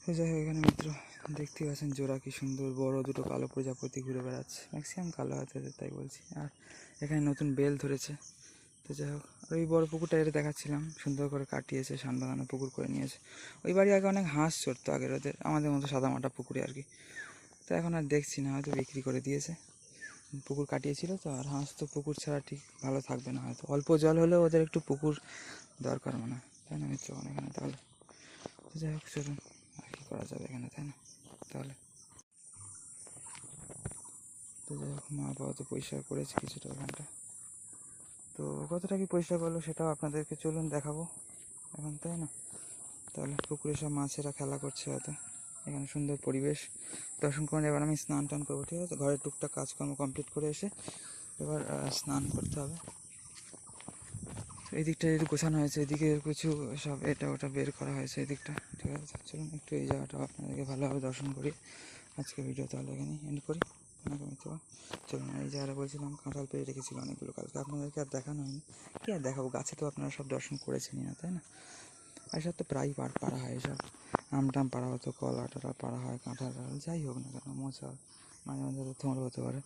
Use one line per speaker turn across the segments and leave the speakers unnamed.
তো যাই হোক, এখানে মিত্র দেখতে পাচ্ছেন জোড়া কি সুন্দর বড় দুটো কালো প্রজাপতি ঘুরে বেড়াচ্ছে, ম্যাক্সিমাম কালো হয়তো, তাই বলছি। আর এখানে নতুন বেল ধরেছে। তো যাই হোক, আর ওই বড় পুকুরটা এটা দেখাচ্ছিলাম, সুন্দর করে কাটিয়েছে, সান বাঁধানো পুকুর করে নিয়েছে। ওই বাড়ি আগে অনেক হাঁস চড়তো আগের, ওদের আমাদের মতো সাদামাটা পুকুরে আর কি। তো এখন আর দেখছি না, হয়তো বিক্রি করে দিয়েছে। পুকুর কাটিয়েছিল তো, আর হাঁস তো পুকুর ছাড়া ঠিক ভালো থাকবে না, হয়তো অল্প জল হলেও ওদের একটু পুকুর দরকার মনে হয়, তাই না মিত্র? এখানে তাহলে যাই হোক, চলুন আর কি করা যাবে এখানে, তাই না? তাহলে তো যাই হোক, মা বাবা তো পরিষ্কার করেছে কিছুটা ওখানটা, তো কতটা কি পরিষ্কার করলো সেটাও আপনাদেরকে চলুন দেখাবো এখন, তাই না? তাহলে পুকুরে সব মাছেরা খেলা করছে হয়তো, এখানে সুন্দর পরিবেশ দর্শন করুন। এবার আমি স্নান টান করবো, ঠিক আছে? ঘরের টুকটাক কাজকর্ম কমপ্লিট করে এসে এবার স্নান করতে হবে। এই দিকটা একটু গোছানো হয়েছে, এদিকে কিছু সব এটা ওটা বের করা হয়েছে এই দিকটা, ঠিক আছে? চলুন একটু এই জায়গাটা আপনাদেরকে ভালোভাবে দর্শন করি। আজকে ভিডিও তাহলে এখানেই এন্ড করি। আপনাকে মিত্র চলুন, এই জায়গাটা বলছিলাম কাঁঠাল পেয়ে রেখেছিল অনেকগুলো, কালকে আপনাদেরকে আর দেখানো হয়নি, কি আর দেখাবো? গাছে তো আপনারা সব দর্শন করেছেনই না, তাই না? আর সব তো প্রায়ই পাড়া হয়, এসব আম টাম পাড়া হতো, কলা টলা পাড়া হয়, কাঁঠাল যাই হোক না কেন, মোচা মাঝে মাঝে তো থোঁড় হতে পারে।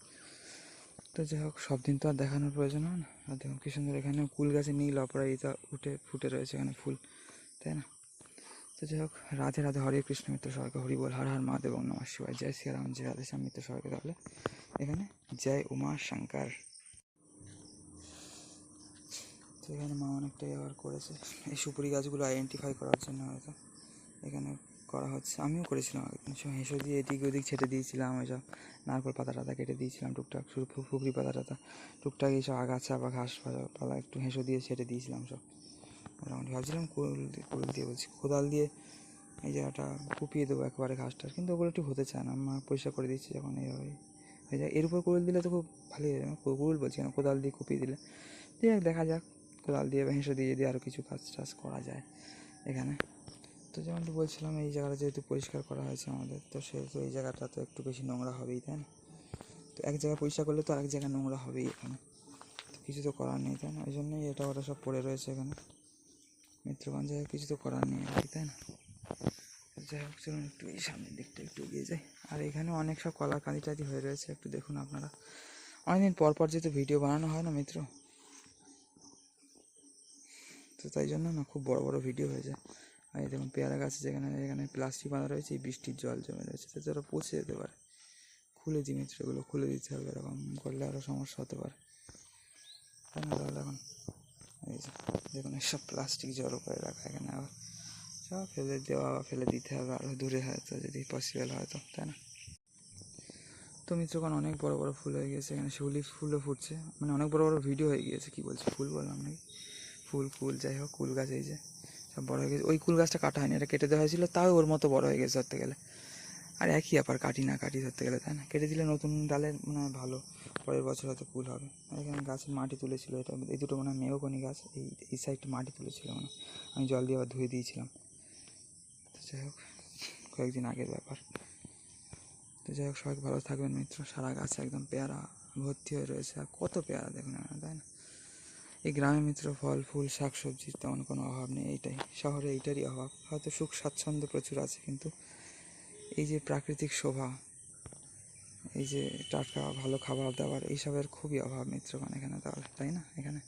তো যাই হোক, সব দিন তো আর দেখানোর প্রয়োজন হয় না। আর দেখুন কি সুন্দর, এখানে কুল গাছে নীল অপরাজিতা ফুটে রয়েছে এখানে ফুল, তাই না? তো যাই হোক, রাধে রাধে, হরে কৃষ্ণ মিত্র সবাইকে হরি বল, হর হর মহাদেব এবং নমঃ শিবায়, জয় শ্রীরাম, জয় রাধে শ্যাম মিত্র সবাইকে। তাহলে এখানে জয় উমা শঙ্কর। তো এখানে মা অনেকটাই ব্যবহার করেছে এই সুপুরি গাছগুলো আইডেন্টিফাই করার জন্য, হয়তো এখানে করা হচ্ছে। আমিও করেছিলাম আগে, হেঁসো দিয়ে এদিক ওদিক ছেটে দিয়েছিলাম, ওইসব নারকল পাতা টাতা কেটে দিয়েছিলাম টুকটাক, শুধু ফুকরি পাতা টাতা টুকটাক, এইসব আগাছা বা ঘাস পালা একটু হেঁসো দিয়ে ছেটে দিয়েছিলাম সব মোটামুটি। ভাবছিলাম কোল দিয়ে বলছি, কোদাল দিয়ে এই জায়গাটা কুপিয়ে দেবো একবারে ঘাসটার, কিন্তু ওগুলো একটু হতে চায় না। মা পরিষ্কার করে দিচ্ছি যখন এইভাবে হয়ে যায়, এর উপর কোল দিলে তো খুব ভালোই হয়ে যাবে। কোল বলছি না, কোদাল দিয়ে কুপিয়ে দিলে যাক, দেখা যাক কোদাল দিয়ে বা হেঁসো দিয়ে যদি আরও কিছু কাজ টাজ করা যায় এখানে। তো যেমনটি বলছিলাম, এই জায়গাটা যেহেতু পরিষ্কার করা হয়েছে আমাদের, তো সেহেতু এই জায়গাটা তো একটু বেশি নোংরা হবেই, তাই না? তো এক জায়গায় পরিষ্কার করলে তো আরেক জায়গায় নোংরা হবেই এখানে, তো কিছু তো করার নেই, তাই না? ওই জন্যই এটা ওটা সব পড়ে রয়েছে এখানে মিত্রগঞ্জে, কিছু তো করার নেই আর কি, তাই না? যাই হোক, চলুন একটু এই সামনের দিকটা একটু এগিয়ে যাই। আর এখানে অনেক সব কলার কাঁদি টাদি হয়ে রয়েছে, একটু দেখুন আপনারা। অনেকদিন পর পর যেহেতু ভিডিও বানানো হয় না মিত্র, তো তাই জন্য না খুব বড় বড় ভিডিও হয়ে যায়। আর এই দেখুন পেয়ারা গাছে যেখানে এখানে প্লাস্টিক বাঁধা রয়েছে, এই বৃষ্টির জল জমে রয়েছে, তাতে ওরা পচে যেতে পারে। খুলে দিই মিত্র, এগুলো খুলে দিতে হবে, এরকম করলে আরও সমস্যা হতে পারে, তাই না? তাহলে এখন এই যে দেখুন, সব প্লাস্টিক জড়ো করে রাখা এখানে, আবার সব ফেলে দেওয়া, ফেলে দিতে হবে আরও দূরে, হয়তো যদি পসিবল হয় তো, তাই না? তো মিত্রগণ, অনেক বড় বড় ফুল হয়ে গিয়েছে এখানে, শিউলি ফুলও ফুটছে, মানে অনেক বড় বড় ভিডিও হয়ে গিয়েছে। কী বলছি, ফুল বললাম নাকি? কুল, যাই হোক, কুল গাছ এই যে সব বড় হয়ে গেছে। ওই কুল গাছটা কাটা হয়নি, এটা কেটে দেওয়া হয়েছিল, তাও ওর মতো বড় হয়ে গেছে ধরতে গেলে। আর একই ব্যাপার, কাটি না কাটি ধরতে গেলে, তাই না? কেটে দিলে নতুন ডালের মনে হয় ভালো, পরের বছর হয়তো কুল হবে। এখানে গাছের মাটি তুলেছিল, এটা এই দুটো মনে হয় মেহগনি গাছ, এই সাইডটা মাটি তুলেছিল মানে, আমি জল দিয়ে আবার ধুয়ে দিয়েছিলাম। তো যাই হোক, কয়েকদিন আগের ব্যাপার। তো যাই হোক, সবাই ভালো থাকবেন মিত্র। সারা গাছে একদম পেয়ারা ভর্তি হয়ে রয়েছে, আর কত পেয়ারা দেখুন না, তাই না? এই গ্রামে মিত্র ফল ফুল শাক সবজির তেমন কোনো অভাব নেই, এইটাই শহরে, এইটারই অভাব। হয়তো সুখ স্বাচ্ছন্দ্য প্রচুর আছে, কিন্তু এই যে প্রাকৃতিক শোভা, এই যে টাটকা ভালো খাবার দাবার, এইসবের খুবই অভাব মিত্রগণ এখানে, তাহলে তাই না? এখানে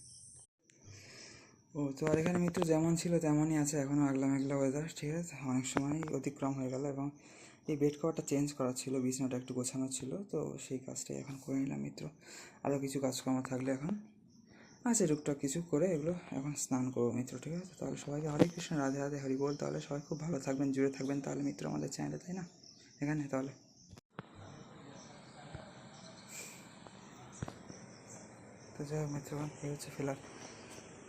তো আর এখানে মিত্র যেমন ছিল তেমনই আছে এখনও, আগলা মেঘলা ওয়েদার, ঠিক আছে? অনেক সময় অতিক্রম হয়ে গেল, এবং এই বেড কভারটা চেঞ্জ করা ছিল, বিছানাটা একটু গোছানো ছিল, তো সেই কাজটাই এখন করে নিলাম মিত্র। আরও কিছু কাজকর্ম থাকলে এখন আছে টুকটাক কিছু করে, এগুলো এখন স্নান করবো মিত্র, ঠিক আছে? তাহলে সবাইকে হরে কৃষ্ণ, রাধে রাধে, হরি বল। তাহলে সবাই খুব ভালো থাকবেন, জুড়ে থাকবেন তাহলে মিত্র আমাদের চ্যানেলে, তাই না? এখানে তাহলে তো যাই হোক মিত্রগণ, এই হচ্ছে ফেলার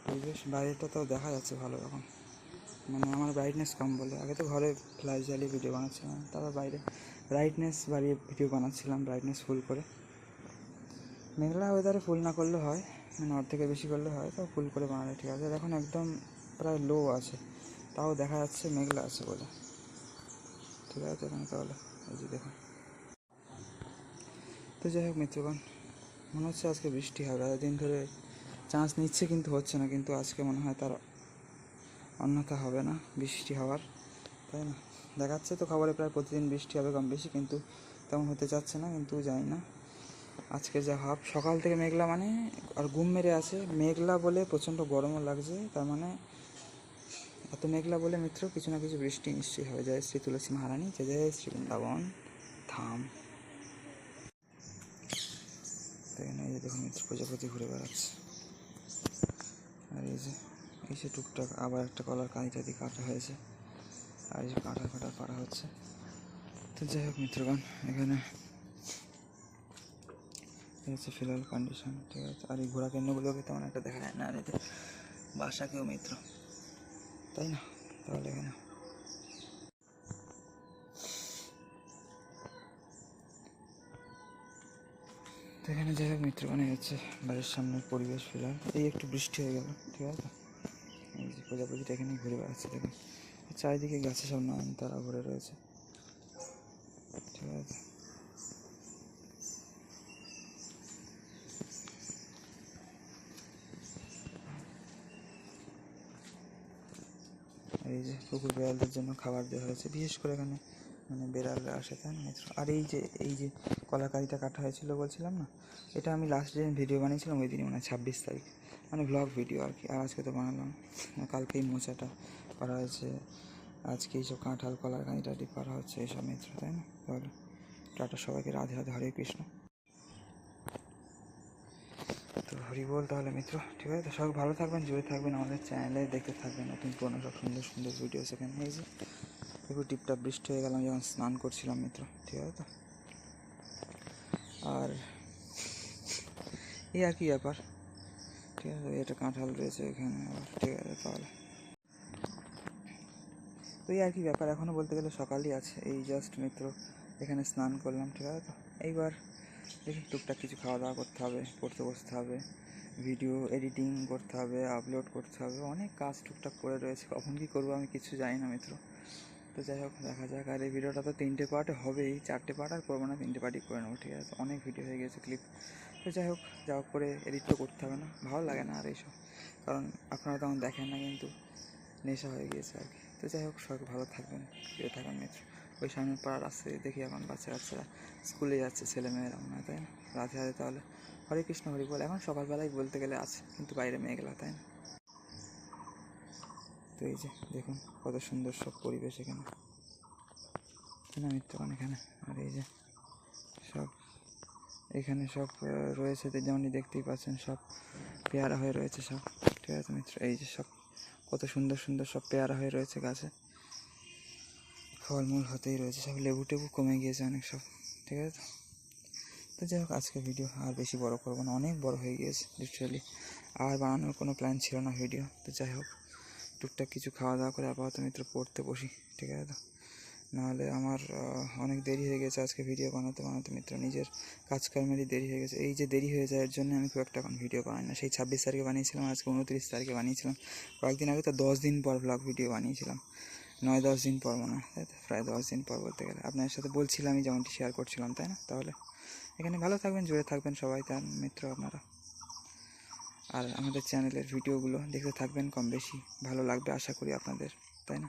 পরিবেশ। বাইরেটা তো দেখা যাচ্ছে ভালো এখন, মানে আমার ব্রাইটনেস কম বলে। আগে তো ঘরে ফ্ল্যাশ জ্বালিয়ে ভিডিও বানাচ্ছিলাম, তারপর বাইরে ব্রাইটনেস বাড়িয়ে ভিডিও বানাচ্ছিলাম, ব্রাইটনেস ফুল করে। মেঘলা ওয়েদারে ফুল না করলে হয়, মানে অর্ধেকের বেশি করলে হয়, তো ফুল করে বানালে ঠিক আছে। এখন একদম প্রায় লো আছে, তাও দেখা যাচ্ছে মেঘলা আছে বলে, ঠিক আছে এখানে তাহলে। এই যে দেখুন, তো যাই হোক মিত্রগণ, মনে হচ্ছে আজকে বৃষ্টি হবে। এতদিন ধরে চান্স নিচ্ছে কিন্তু হচ্ছে না, কিন্তু আজকে মনে হয় তার অন্যথা হবে না বৃষ্টি হওয়ার, তাই না? দেখাচ্ছে তো খবরে প্রায় প্রতিদিন বৃষ্টি হবে কম বেশি, কিন্তু তেমন হতে চাচ্ছে না, কিন্তু জানি না। আজকে যা ভাব সকাল থেকে মেঘলা মানে আর ঘুম মেরে আছে, মেঘলা বলে প্রচণ্ড গরমও লাগছে, তার মানে এত মেঘলা বলে মিত্র কিছু না কিছু বৃষ্টি নিশ্চয়ই হবে। জয় শ্রী তুলসী মহারানী, জয় জয় শ্রী বৃন্দাবন ধাম। এখানে এই যে দেখুন মিত্র প্রজাপতি ঘুরে বেড়াচ্ছে। আর এই যে টুকটাক আবার একটা কলার কাঁদি টাদি কাটা হয়েছে, আর এই যে কাটা করা হচ্ছে। তো যাই হোক মিত্রগণ, এখানে হচ্ছে ফিলহাল কন্ডিশন, ঠিক আছে। আর এই ঘোড়া কেন্দ্রগুলোকে তেমন একটা দেখা যায় না, আর এতে বাসাকেও মিত্র, তাই না? তাহলে এখানে তো এখানে যাই হোক মিত্র, মানে হচ্ছে বাড়ির সামনের পরিবেশ ফিলহাল। এই একটু বৃষ্টি হয়ে গেল, ঠিক আছে। এই যে প্রজাপতিটা এখানে ঘুরে বেড়াচ্ছে দেখুন, চারিদিকে গাছে সব নয়নতারা ভরে রয়েছে, ঠিক আছে। এই যে কুকুর বিড়ালদের জন্য খাবার দেওয়া হয়েছে, বিশেষ করে এখানে মানে বেড়ালরা আসে, তাই না মিত্র? আর এই যে কলাকারিটা কাটা হয়েছিল বলছিলাম না, এটা আমি লাস্ট দিন ভিডিও বানিয়েছিলাম, ওই দিনই মানে 26 তারিখ, মানে ব্লগ ভিডিও আর কি। আর আজকে তো বানালাম, কালকেই মোচাটা করা হয়েছে, আজকে এইসব কাঁঠাল কলার কাঁদিটা করা হচ্ছে এইসব মিত্র, তাই না? তাহলে টাটা সবাইকে, রাধে রাধে, হরে কৃষ্ণ। তো হরি বল তাহলে মিত্র, ঠিক আছে। তো সবাই ভালো থাকবেন, জুড়ে থাকবেন আমাদের চ্যানেলে, দেখতে থাকবেন নতুন পুরনো সব সুন্দর সুন্দর ভিডিও। সেখানে এই যে একটু টিপটাপ বৃষ্টি হয়ে গেলাম যখন স্নান করছিলাম মিত্র, ঠিক আছে। তো আর এই আর কি ব্যাপার, ঠিক আছে। এটা কাঁঠাল রয়েছে এখানে আবার, ঠিক আছে। তাহলে তো এই আর কি ব্যাপার, এখনও বলতে গেলে সকালই আছে, এই জাস্ট মিত্র এখানে স্নান করলাম, ঠিক আছে। তো এইবার দেখি টুকটাক কিছু খাওয়া দাওয়া করতে হবে, পড়তে বসতে হবে, ভিডিও এডিটিং করতে হবে, আপলোড করতে হবে, অনেক কাজ টুকটাক করে রয়েছে। কখন কী করবো আমি কিছু জানি না মিত্র। তো যাই হোক দেখা যাক। আর এই ভিডিওটা তো 3টে পার্টে হবেই, 4টে পার্ট আর করবো না, 3টে পার্টই করে নেবো, ঠিক আছে। অনেক ভিডিও হয়ে গেছে ক্লিপ। তো যাই হোক, যা হোক করে এডিট তো করতে হবে না, ভালো লাগে না আর এইসব, কারণ আপনারা তখন দেখেন না, কিন্তু নেশা হয়ে গিয়েছে আর কি। তো যাই হোক, সবাই ভালো থাকবেন, ফিরে থাকবেন মিত্র। ওই সামনের পাড়ার রাস্তায় দেখি এখন বাচ্চা কাচ্চারা স্কুলে যাচ্ছে, ছেলেমেয়েরা মনে হয়, তাই না? রাধে রাধে তাহলে, হরে কৃষ্ণ হরি বল। এখন সকালবেলায় বলতে গেলে আছে, কিন্তু বাইরে মেঘলা, তাই না? তো এই যে দেখুন কত সুন্দর সব পরিবেশ এখানে, তাই না মিত্রগণ? এখানে আর এই যে সব এখানে সব রয়েছে, যেমনই দেখতেই পাচ্ছেন, সব পেয়ারা হয়ে রয়েছে সব, ঠিক আছে মিত্র। এই যে সব কত সুন্দর সুন্দর সব পেয়ারা হয়ে রয়েছে গাছে, ফলমূল হতেই রয়েছে সব, লেবু টেবু কমে গিয়েছে অনেক সব, ঠিক আছে। তো যাই হোক, আজকে ভিডিও আর বেশি বড় করবো না, অনেক বড় হয়ে গিয়েছে লিটারালি, আর বানানোর কোনো প্ল্যান ছিল না ভিডিও। তো যাই হোক, টুকটাক কিছু খাওয়া দাওয়া করে আপাতত মিত্র পড়তে বসি, ঠিক আছে। তো নাহলে আমার অনেক দেরি হয়ে গেছে আজকে ভিডিও বানাতে বানাতে মিত্র, নিজের কাজকর্মেরই দেরি হয়ে গেছে। এই যে দেরি হয়ে যায় এর জন্য আমি খুব একটা এখন ভিডিও বানাই না। সেই 26 তারিখে বানিয়েছিলাম, আজকে 29 তারিখে বানিয়েছিলাম, কয়েকদিন আগে তো 10 দিন পর ব্লগ ভিডিও বানিয়েছিলাম, 9-10 দিন পর মনে হয়, তাই তো? প্রায় 10 দিন পর বলতে গেলে, আপনার সাথে বলছিলামই, যেমনটি শেয়ার করছিলাম, তাই না? তাহলে এখানে ভালো থাকবেন, জুড়ে থাকবেন সবাই, তার মিত্র আপনারা। আর আমাদের চ্যানেলের ভিডিওগুলো দেখতে থাকবেন, কম বেশি ভালো লাগবে আশা করি আপনাদের, তাই না?